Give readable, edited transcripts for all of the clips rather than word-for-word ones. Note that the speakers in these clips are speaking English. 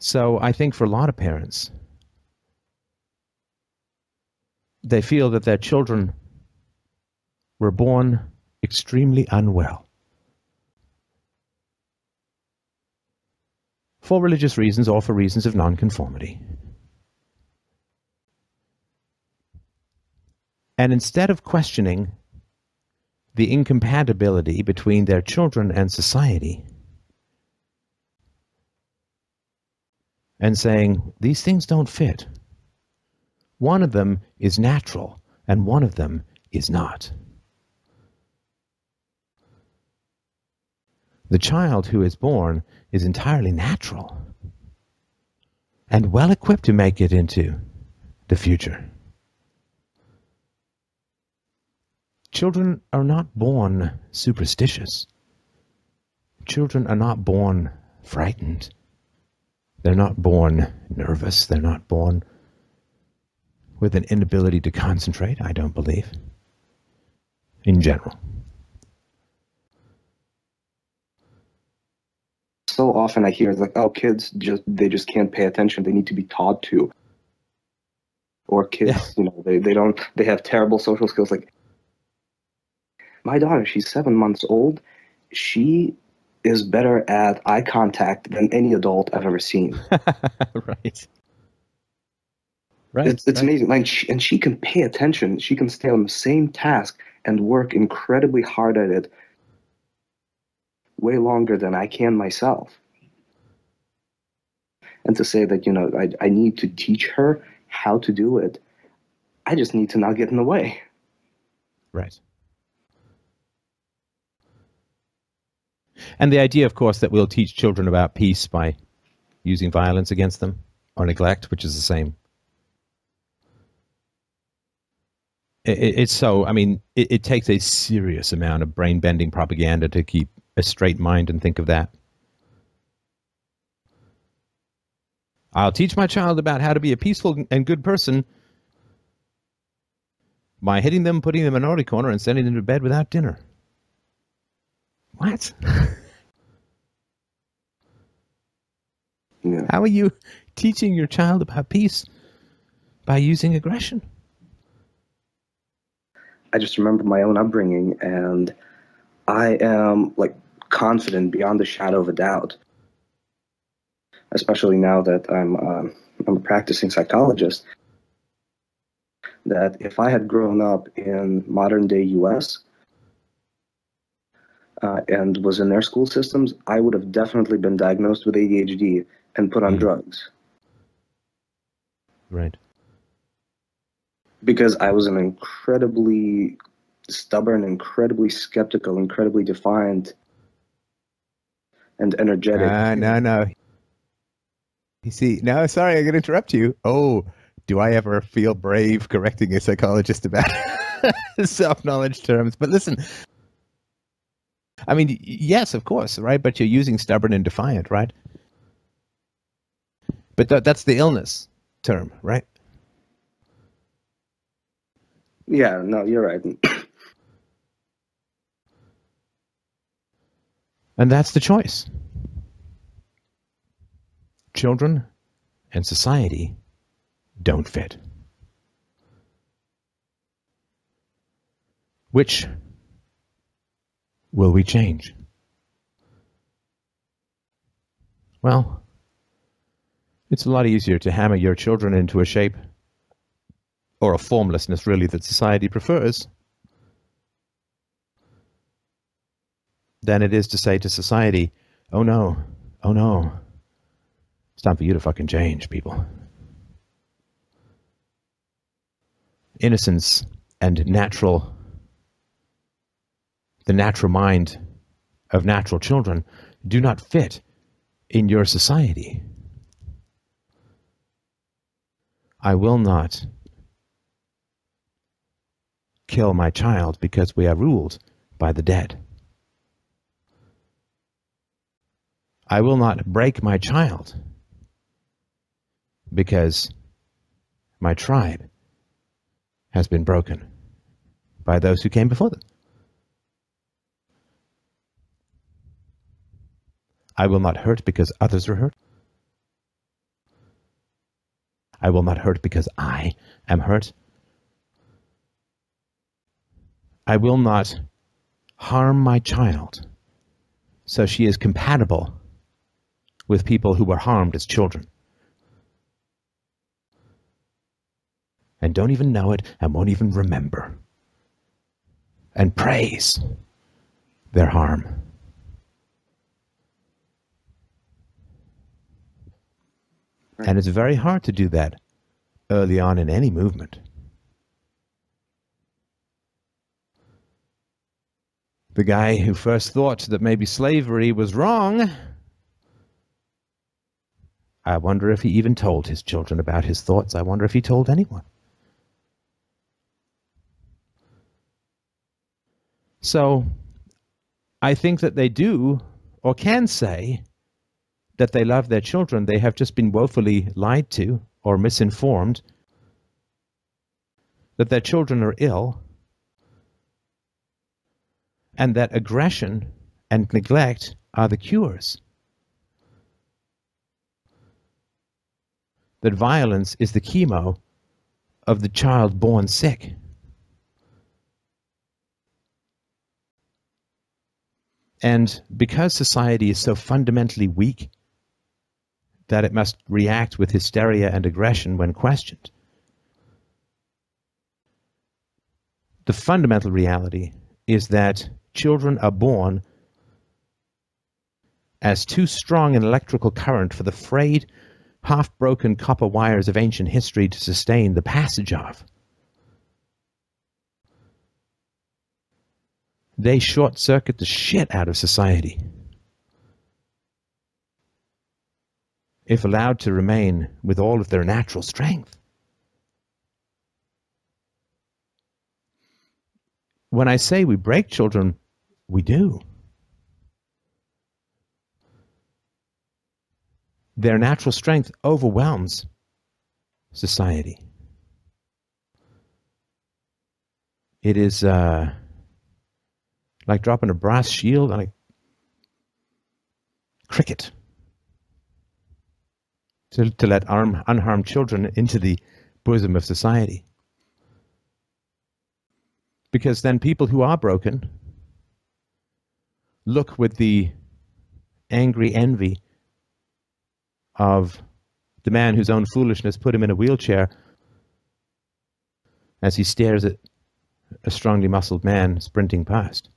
So I think for a lot of parents, they feel that their children were born extremely unwell. For religious reasons or for reasons of nonconformity. And instead of questioning the incompatibility between their children and society, and saying, these things don't fit. One of them is natural, and one of them is not. The child who is born is entirely natural and well equipped to make it into the future. Children are not born superstitious. Children are not born frightened. They're not born nervous. They're not born with an inability to concentrate, I don't believe, in general. So often I hear like, oh, kids they just can't pay attention. They need to be taught to. Or kids, they have terrible social skills. Like my daughter, she's 7 months old. She is better at eye contact than any adult I've ever seen. Right. It's amazing. Like she can pay attention. She can stay on the same task and work incredibly hard at it way longer than I can myself. And to say that, I need to teach her how to do it, I just need to not get in the way. Right. And the idea, of course, that we'll teach children about peace by using violence against them or neglect, which is the same. It's so, it takes a serious amount of brain-bending propaganda to keep a straight mind and think of that. I'll teach my child about how to be a peaceful and good person by hitting them, putting them in a naughty corner, and sending them to bed without dinner. What? Yeah. How are you teaching your child about peace by using aggression? I just remember my own upbringing, and I am confident beyond a shadow of a doubt, especially now that I'm a practicing psychologist, that if I had grown up in modern day US and was in their school systems, I would have definitely been diagnosed with ADHD and put on drugs. Right. Because I was an incredibly stubborn, incredibly skeptical, incredibly defiant, and energetic. No. You see, no, sorry, I'm going to interrupt you. Oh, do I ever feel brave correcting a psychologist about self-knowledge terms? But listen, yes, of course, right? But you're using stubborn and defiant, right? But that's the illness term, right? Yeah, no, you're right. And that's the choice. Children and society don't fit. Which will we change? Well, it's a lot easier to hammer your children into a shape or a formlessness, really, that society prefers, than it is to say to society, oh no, it's time for you to fucking change, people. Innocence and the natural mind of natural children do not fit in your society. I will not kill my child because we are ruled by the dead. I will not break my child because my tribe has been broken by those who came before them. I will not hurt because others are hurt. I will not hurt because I am hurt. I will not harm my child so she is compatible with people who were harmed as children and don't even know it and won't even remember and praise their harm. And it's very hard to do that early on in any movement. The guy who first thought that maybe slavery was wrong, I wonder if he even told his children about his thoughts. I wonder if he told anyone. So I think that they do or can say that they love their children. They have just been woefully lied to or misinformed, that their children are ill, and that aggression and neglect are the cures. That violence is the chemo of the child born sick. And because society is so fundamentally weak that it must react with hysteria and aggression when questioned, the fundamental reality is that children are born as too strong an electrical current for the frayed, half-broken copper wires of ancient history to sustain the passage of. They short-circuit the shit out of society. If allowed to remain with all of their natural strength. When I say we break children, we do. Their natural strength overwhelms society. It is like dropping a brass shield on a cricket to let unharmed children into the bosom of society. Because then people who are broken look with the angry envy of the man whose own foolishness put him in a wheelchair as he stares at a strongly muscled man sprinting past.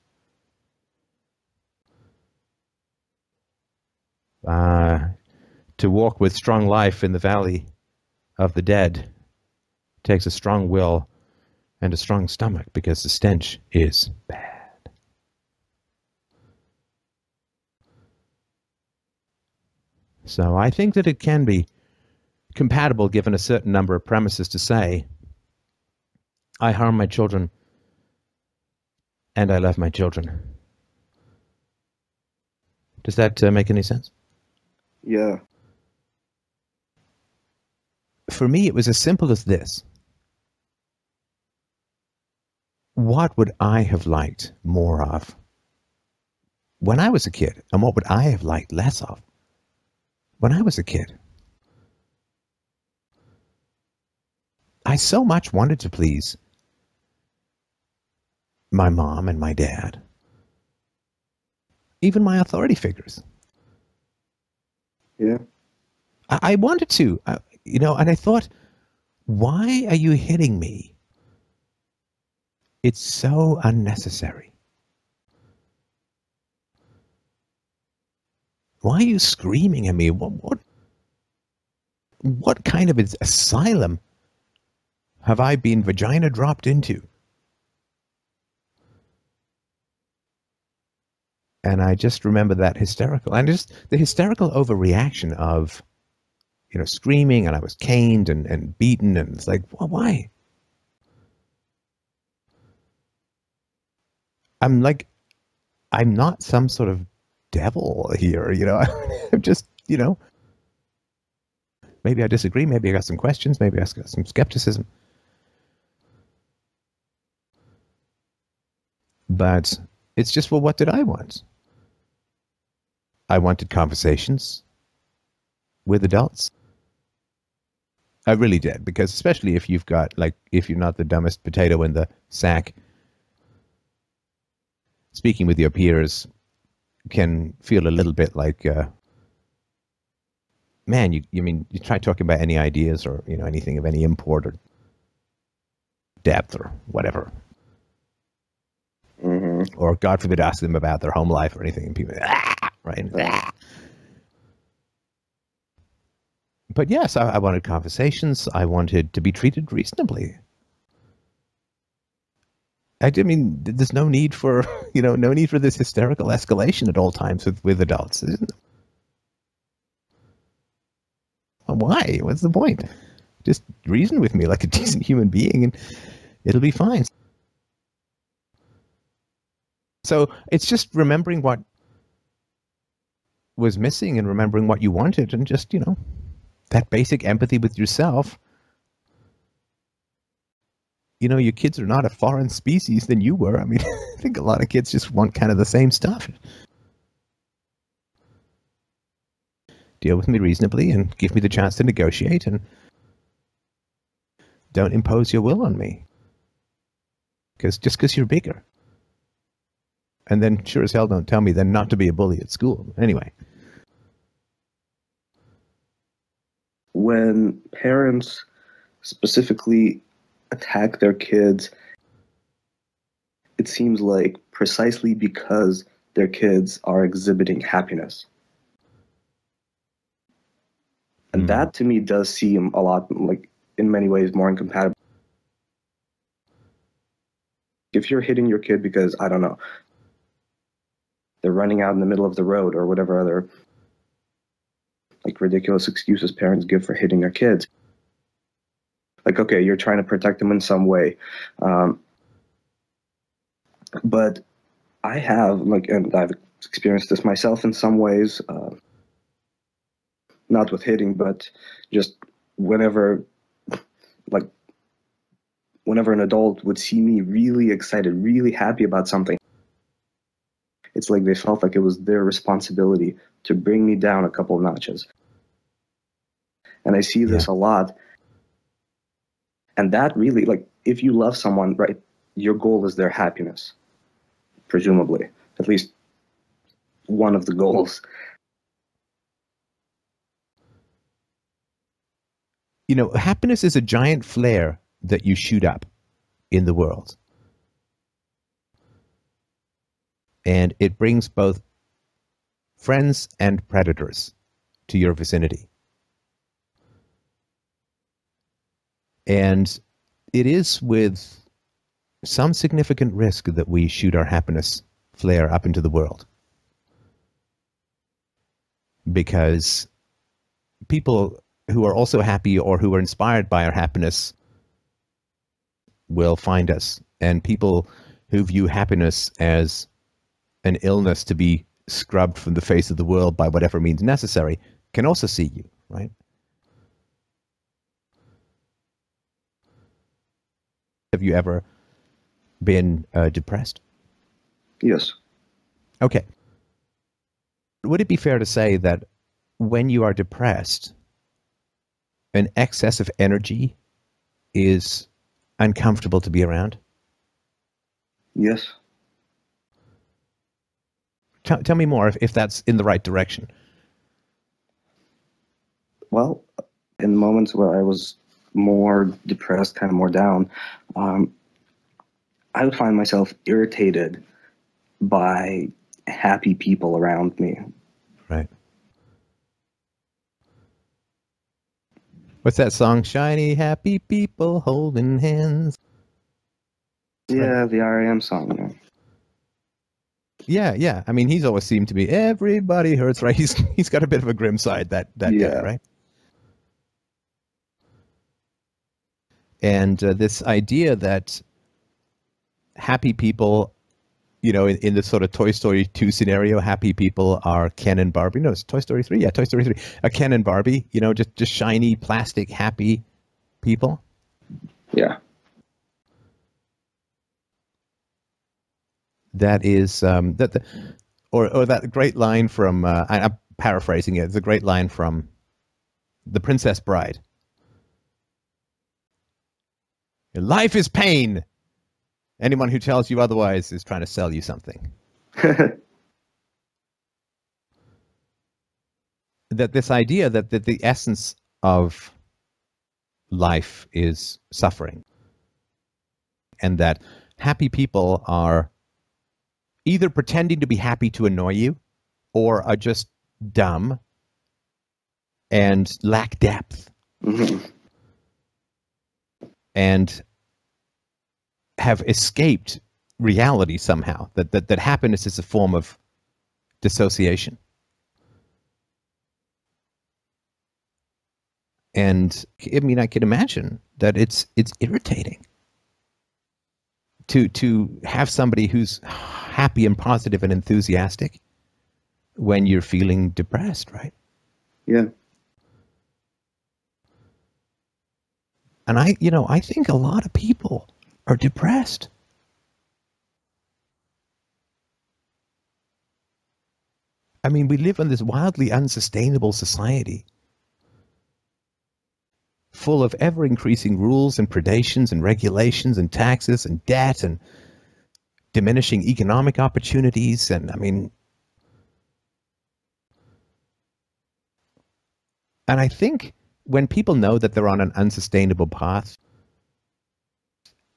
To walk with strong life in the valley of the dead takes a strong will and a strong stomach, because the stench is bad. So I think that it can be compatible, given a certain number of premises, to say, I harm my children and I love my children. Does that make any sense? Yeah. For me, it was as simple as this. What would I have liked more of when I was a kid? And what would I have liked less of when I was a kid? I so much wanted to please my mom and my dad, even my authority figures. Yeah. I wanted to, and I thought, why are you hitting me? It's so unnecessary. Why are you screaming at me? What kind of asylum have I been vagina dropped into? And I just remember that hysterical, and just the hysterical overreaction of, screaming, and I was caned and beaten, and it's like, well, why? I'm not some sort of devil here, I'm just, maybe I disagree, maybe I got some questions, maybe I got some skepticism. But it's just, well, what did I want? I wanted conversations with adults. I really did, because especially if you've got, like, if you're not the dumbest potato in the sack, speaking with your peers can feel a little bit like, man, you try talking about any ideas or, anything of any import or depth or whatever. Mm-hmm. Or God forbid, ask them about their home life or anything, and people, right? But yes, I wanted conversations. I wanted to be treated reasonably. I mean, there's no need for, no need for this hysterical escalation at all times with adults. Why? What's the point? Just reason with me like a decent human being and it'll be fine. So it's just remembering what was missing and remembering what you wanted, and just, that basic empathy with yourself. Your kids are not a foreign species than you were. I mean, I think a lot of kids just want kind of the same stuff. Deal with me reasonably and give me the chance to negotiate, and don't impose your will on me. Because you're bigger. And then sure as hell don't tell me then not to be a bully at school. Anyway. When parents specifically attack their kids, it seems like precisely because their kids are exhibiting happiness. And that to me does seem a lot, like, in many ways more incompatible. If you're hitting your kid because, I don't know, they're running out in the middle of the road or whatever other, like, ridiculous excuses parents give for hitting their kids. Like, okay, you're trying to protect them in some way. But I have, like, and I've experienced this myself in some ways, not with hitting, but just whenever an adult would see me really excited, really happy about something, it's like they felt like it was their responsibility to bring me down a couple of notches. And I see this a lot. And that really, like, if you love someone, right, your goal is their happiness, presumably. At least one of the goals. Happiness is a giant flare that you shoot up in the world. And it brings both friends and predators to your vicinity. And it is with some significant risk that we shoot our happiness flare up into the world. Because people who are also happy or who are inspired by our happiness will find us. And people who view happiness as an illness to be scrubbed from the face of the world by whatever means necessary can also see you, right? Have you ever been depressed? Yes. Okay. Would it be fair to say that when you are depressed, an excess of energy is uncomfortable to be around? Yes. Tell me more if that's in the right direction. Well, in moments where I was more depressed, kind of more down, I would find myself irritated by happy people around me. Right. What's that song? Shiny, happy people holding hands. Yeah, right. The R.E.M. song. Yeah. I mean, he's always seemed to be everybody hurts, right? He's got a bit of a grim side, that guy, right? And this idea that happy people, in the sort of Toy Story 2 scenario, happy people are Ken and Barbie. No, it's Toy Story 3. Yeah, Toy Story 3. Ken and Barbie, just shiny, plastic, happy people. Yeah. That is or that great line from I'm paraphrasing it. It's a great line from The Princess Bride, Life is pain. Anyone who tells you otherwise is trying to sell you something. That this idea that the essence of life is suffering, and that happy people are either pretending to be happy to annoy you, or are just dumb and lack depth. Mm-hmm. And have escaped reality somehow, that happiness is a form of dissociation. And I mean, I can imagine that it's irritating to have somebody who's happy and positive and enthusiastic when you're feeling depressed, right? Yeah. And I think a lot of people are depressed. I mean, we live in this wildly unsustainable society, full of ever-increasing rules and predations and regulations and taxes and debt and diminishing economic opportunities. And I mean, and I think when people know that they're on an unsustainable path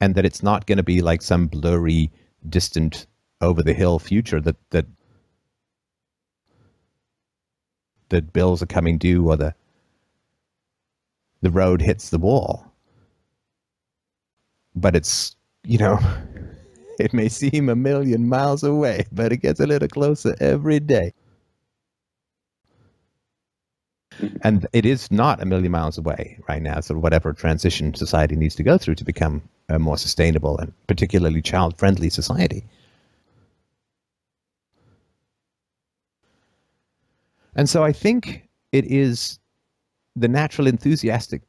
and that it's not going to be like some blurry, distant, over-the-hill future that bills are coming due or the road hits the wall. But it's, it may seem a million miles away, but it gets a little closer every day. And it is not a million miles away right now. So whatever transition society needs to go through to become a more sustainable and particularly child-friendly society. And so I think it is the natural enthusiasm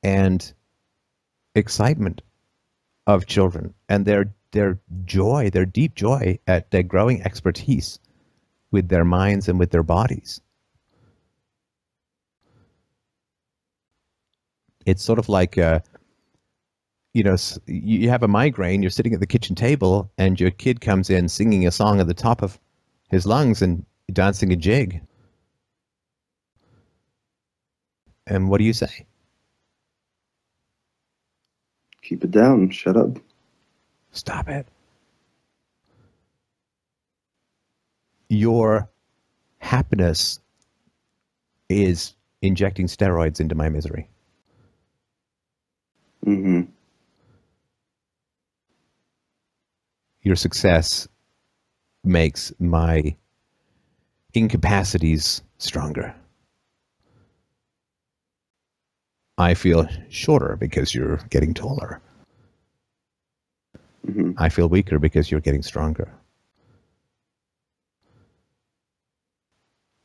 and excitement of children and their joy, their deep joy at their growing expertise with their minds and with their bodies. It's sort of like, you have a migraine, you're sitting at the kitchen table, and your kid comes in singing a song at the top of his lungs and dancing a jig. And what do you say? Keep it down. Shut up. Stop it. Your happiness is injecting steroids into my misery. Mm-hmm. Your success makes my incapacities stronger. I feel shorter because you're getting taller. Mm-hmm. I feel weaker because you're getting stronger.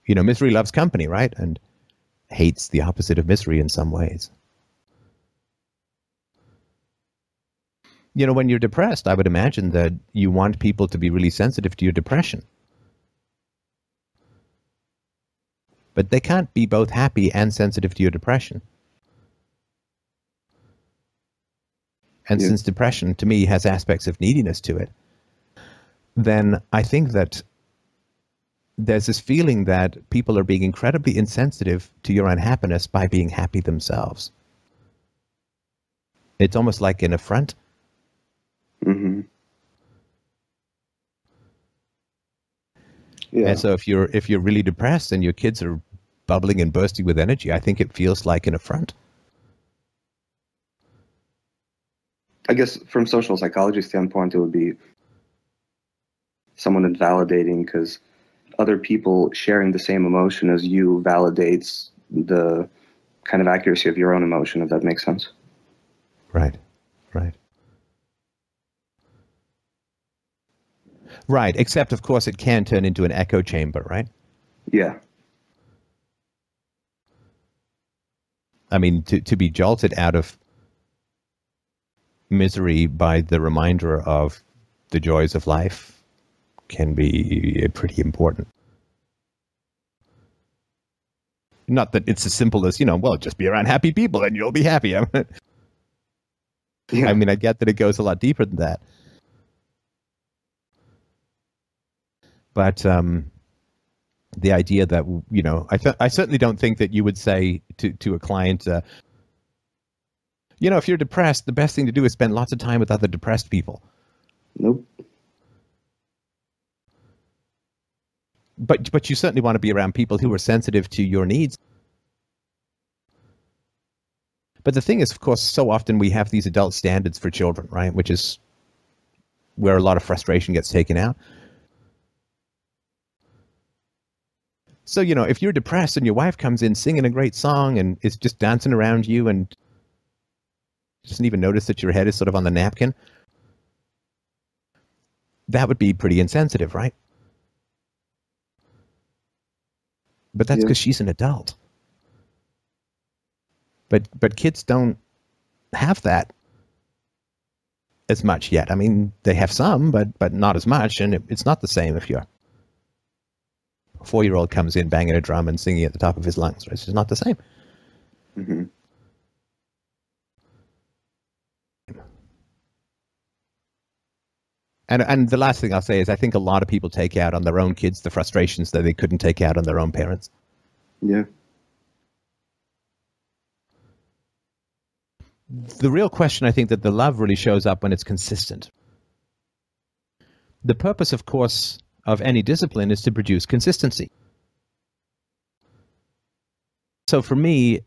Misery loves company, right? And hates the opposite of misery in some ways. When you're depressed, I would imagine that you want people to be really sensitive to your depression. But they can't be both happy and sensitive to your depression. And since depression, to me, has aspects of neediness to it, then I think that there's this feeling that people are being incredibly insensitive to your unhappiness by being happy themselves. It's almost like an affront. Mm-hmm. Yeah. And so if you're really depressed and your kids are bubbling and bursting with energy, I think it feels like an affront. I guess from social psychology standpoint, it would be someone invalidating because other people sharing the same emotion as you validates the kind of accuracy of your own emotion, if that makes sense. Right. Right, except of course it can turn into an echo chamber, right? Yeah. I mean, to be jolted out of misery by the reminder of the joys of life can be pretty important. Not that it's as simple as, well, just be around happy people and you'll be happy. I mean, I get that it goes a lot deeper than that. But the idea that, I certainly don't think that you would say to a client, if you're depressed, the best thing to do is spend lots of time with other depressed people. Nope. But you certainly want to be around people who are sensitive to your needs. But the thing is, of course, so often we have these adult standards for children, right? Which is where a lot of frustration gets taken out. So, if you're depressed and your wife comes in singing a great song and is just dancing around you and doesn't even notice that your head is sort of on the napkin, that would be pretty insensitive, right? But that's because she's an adult. But kids don't have that as much yet. I mean, they have some, but not as much. And it's not the same if your 4-year-old comes in banging a drum and singing at the top of his lungs. Right? It's just not the same. Mm-hmm. And the last thing I'll say is I think a lot of people take out on their own kids the frustrations that they couldn't take out on their own parents. Yeah. The real question, I think, that the love really shows up when it's consistent. The purpose, of course, of any discipline is to produce consistency. So for me,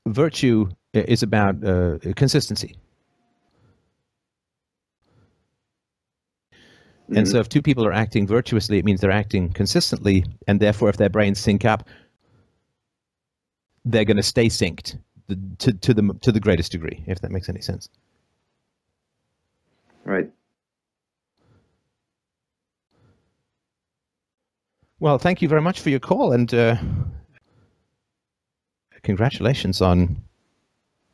virtue is about consistency. Mm-hmm. And so if two people are acting virtuously, it means they're acting consistently, and therefore if their brains sync up, they're going to stay synced to the greatest degree, if that makes any sense. Right. Well, thank you very much for your call, and congratulations on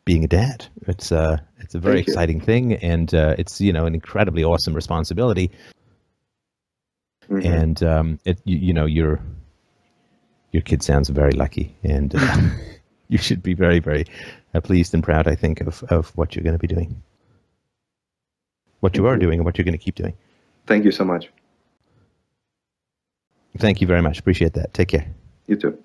being a dad. It's a very exciting thing, and it's an incredibly awesome responsibility. Mm-hmm. And your kid sounds very lucky, and you should be very, very pleased and proud, I think, of what you're going to be doing, what you are doing, and what you're going to keep doing. Thank you so much. Thank you very much. Appreciate that. Take care. You too.